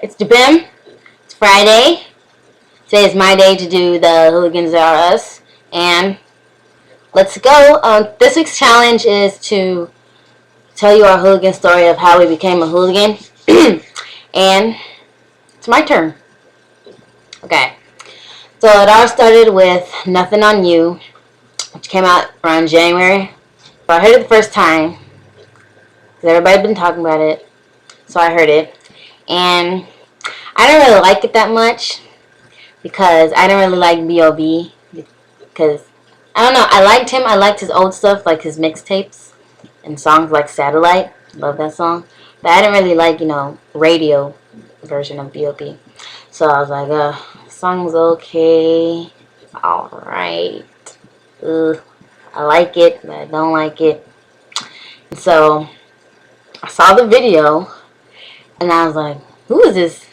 It's Dubem. It's Friday. Today is my day to do the Hooligans Are Us. And let's go. This week's challenge is to tell you our hooligan story of how we became a hooligan. And it's my turn. Okay. So it all started with Nothing on You, which came out around January. So I heard it the first time, because everybody had been talking about it. So I heard it. And I didn't really like it that much, because I didn't really like B.O.B. Because, I don't know, I liked him. I liked his old stuff, like his mixtapes and songs like Satellite. Love that song. But I didn't really like, radio version of B.O.B. So I was like, song's okay. Alright. I like it, but I don't like it. And so I saw the video, and I was like, who is this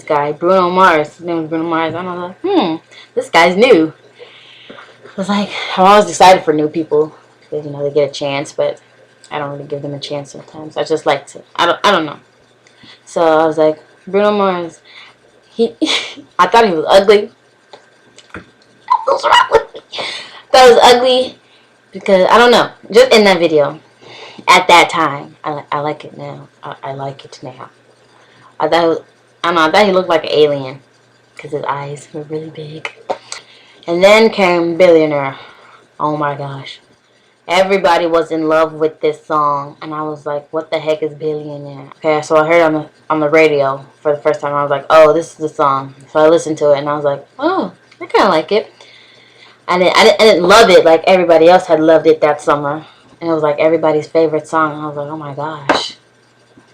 guy? Bruno Mars. His name was Bruno Mars. And I was like, this guy's new. I was like, I'm always excited for new people, because, they get a chance, but I don't really give them a chance sometimes. I just like to, I don't know. So I was like, Bruno Mars, I thought he was ugly. What's wrong with me? I thought he was ugly, because, I don't know, just in that video, at that time, I like it now. I like it now. I thought he looked like an alien, because his eyes were really big. And then came Billionaire. Oh my gosh. Everybody was in love with this song, and I was like, what the heck is Billionaire? Okay, so I heard it on the radio for the first time. I was like, oh, this is the song. So I listened to it, and I was like, oh, I kind of like it. I didn't love it like everybody else had loved it that summer. And it was like everybody's favorite song. And I was like, oh my gosh.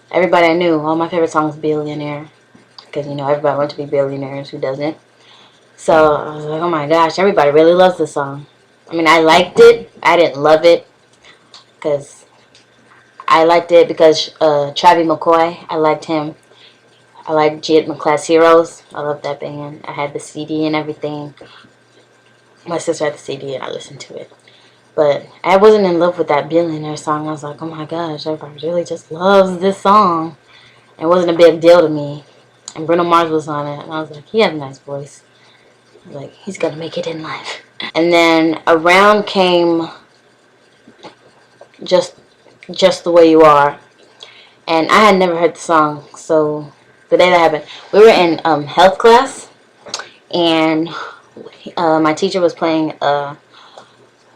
Everybody I knew, my favorite song was Billionaire. Because, everybody wants to be billionaires. Who doesn't? So I was like, oh my gosh, everybody really loves this song. I mean, I liked it. I didn't love it. Because I liked it because Travis McCoy, I liked him. I liked Jid McClass Heroes. I love that band. I had the CD and everything. My sister had the CD and I listened to it. But I wasn't in love with that Billionaire song. I was like, oh my gosh, everybody really just loves this song. It wasn't a big deal to me. And Bruno Mars was on it. And I was like, he has a nice voice. I was like, he's going to make it in life. And then around came Just the Way You Are. And I had never heard the song. So the day that happened, we were in health class. And my teacher was playing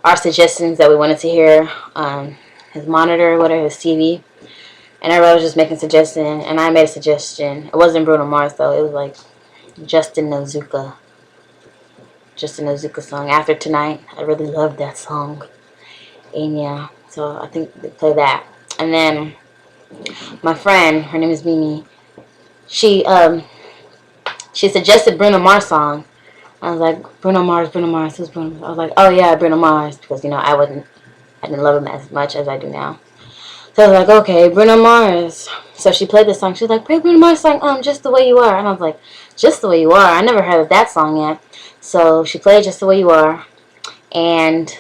our suggestions that we wanted to hear on his monitor or whatever, his TV. And everybody was just making suggestions, and I made a suggestion. It wasn't Bruno Mars, though. It was like Justin Nozuka song, After Tonight. I really loved that song. And yeah, so I think they play that. And then my friend, her name is Mimi, she suggested Bruno Mars song. I was like, Bruno Mars, who's Bruno Mars? I was like, oh yeah, Bruno Mars, because, I didn't love him as much as I do now. So I was like, okay, Bruno Mars. So she played this song. She was like, play Bruno Mars song, Just the Way You Are. And I was like, Just the Way You Are? I never heard of that song yet. So she played Just the Way You Are. And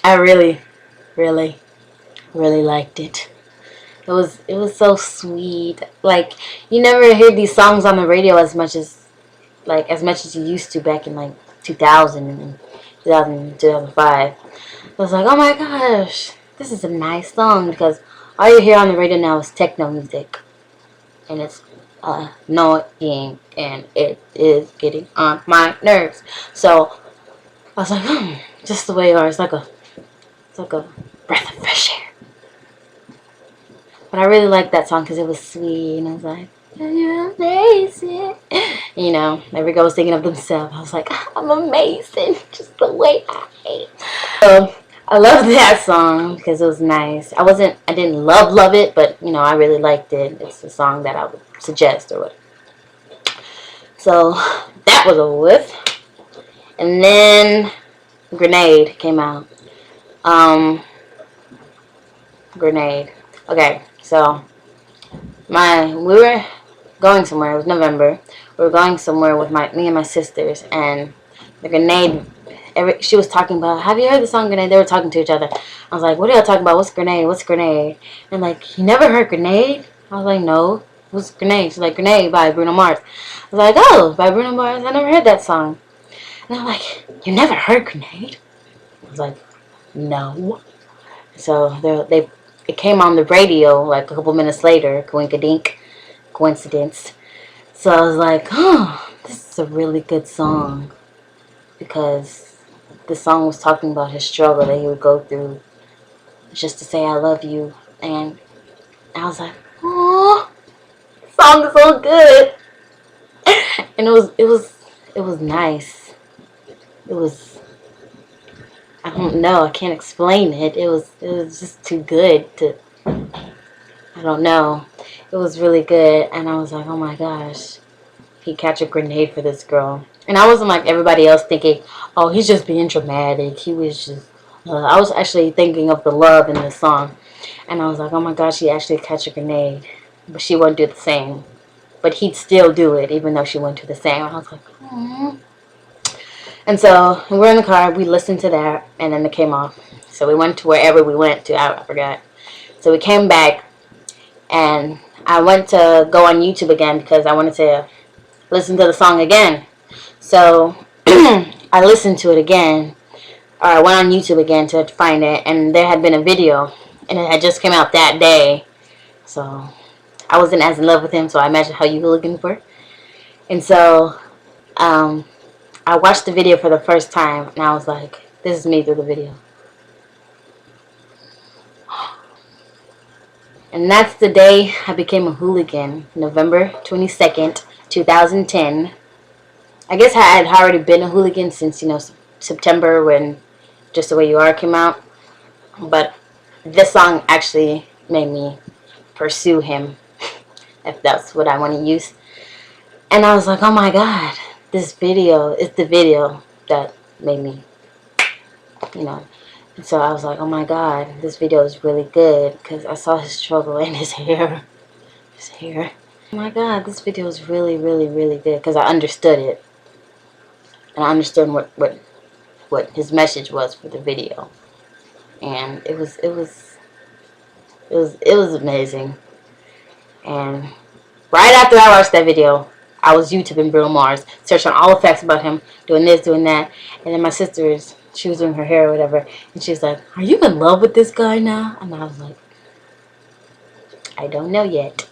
I really, really, really liked it. It was so sweet. Like, you never hear these songs on the radio as much as you used to back in like 2000 and 2005. I was like, oh my gosh, this is a nice song, because all you hear on the radio now is techno music, and it's annoying, and it is getting on my nerves. So I was like, Just the Way You Are. It's like a breath of fresh air. But I really liked that song because it was sweet, and I was like, you're amazing. Every girl was thinking of themselves. I was like, I'm amazing, just the way I am. So I loved that song because it was nice. I didn't love it, but I really liked it. It's a song that I would suggest or whatever. So that was over with. And then Grenade came out. Grenade. Okay, so we were going somewhere. It was November. We were going somewhere with me and my sisters, and the Grenade, she was talking about, have you heard the song Grenade? They were talking to each other. I was like, what are y'all talking about? What's Grenade? What's Grenade? And like, you never heard Grenade? I was like, no. Who's Grenade? She's like, Grenade by Bruno Mars. I was like, oh, by Bruno Mars. I never heard that song. And I'm like, you never heard Grenade? I was like, no. So it came on the radio like a couple minutes later. Coinkadink. Coincidence. So I was like, oh, this is a really good song. Because the song was talking about his struggle that he would go through just to say I love you. And I was like, oh, the song is so good. And it was nice. It was, I don't know, I can't explain it. It was just too good to, I don't know. It was really good, and I was like, oh my gosh, he'd catch a grenade for this girl. And I wasn't like everybody else thinking, oh, he's just being dramatic. He was just, I was actually thinking of the love in this song. And I was like, oh my gosh, he actually catch a grenade. But she wouldn't do the same. But he'd still do it, even though she wouldn't do the same. I was like, oh. And so we're in the car, we listened to that, and then it came off. So we went to wherever we went to, I forgot. So we came back, and I went to go on YouTube again because I wanted to listen to the song again. So I listened to it again, or I went on YouTube again to find it, and there had been a video, and it had just came out that day. So I wasn't as in love with him, so I imagine how you hooligans were. And so I watched the video for the first time, and I was like, this is me through the video. And that's the day I became a hooligan, November 22nd, 2010. I guess I had already been a hooligan since, you know, September when Just the Way You Are came out. But this song actually made me pursue him, if that's what I want to use. And I was like, oh my God, this video is the video that made me, you know. And so I was like, oh my God, this video is really good because I saw his struggle in his hair. His hair. Oh my God, this video is really, really, really good because I understood it. And I understood what his message was for the video. And it was amazing. And right after I watched that video, I was YouTubing Bruno Mars, searching all the facts about him, doing this, doing that. And then my sister's, she was doing her hair or whatever, and she was like, are you in love with this guy now? And I was like, I don't know yet.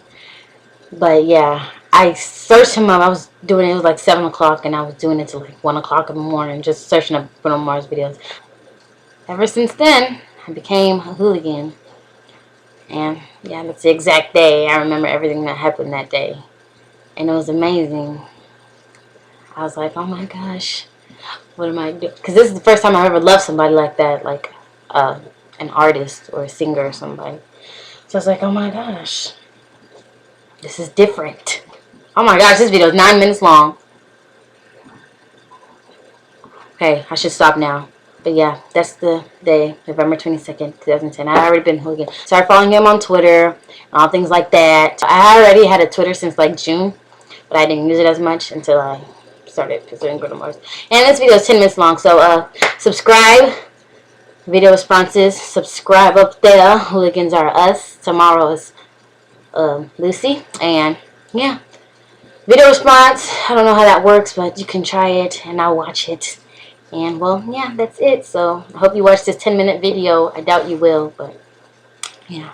But yeah, I searched him up. I was doing it, it was like 7 o'clock, and I was doing it till like 1 o'clock in the morning, just searching up Bruno Mars videos. Ever since then, I became a hooligan. And yeah, that's the exact day. I remember everything that happened that day. And it was amazing. I was like, oh my gosh, what am I doing? Because this is the first time I ever loved somebody like that, like an artist or a singer or somebody. So I was like, oh my gosh, this is different. Oh my gosh, this video is 9 minutes long. Okay, I should stop now. But yeah, that's the day, November 22nd, 2010. I had already been hooligan. Started following him on Twitter and all things like that. I already had a Twitter since like June, but I didn't use it as much until I started pursuing Bruno Mars. And this video is 10 minutes long, so subscribe. Video responses, subscribe up there. Hooligans Are Us. Tomorrow is Lucy. And yeah, video response. I don't know how that works, but you can try it and I'll watch it. And well, yeah, that's it. So I hope you watch this 10-minute video. I doubt you will, but yeah.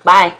Bye.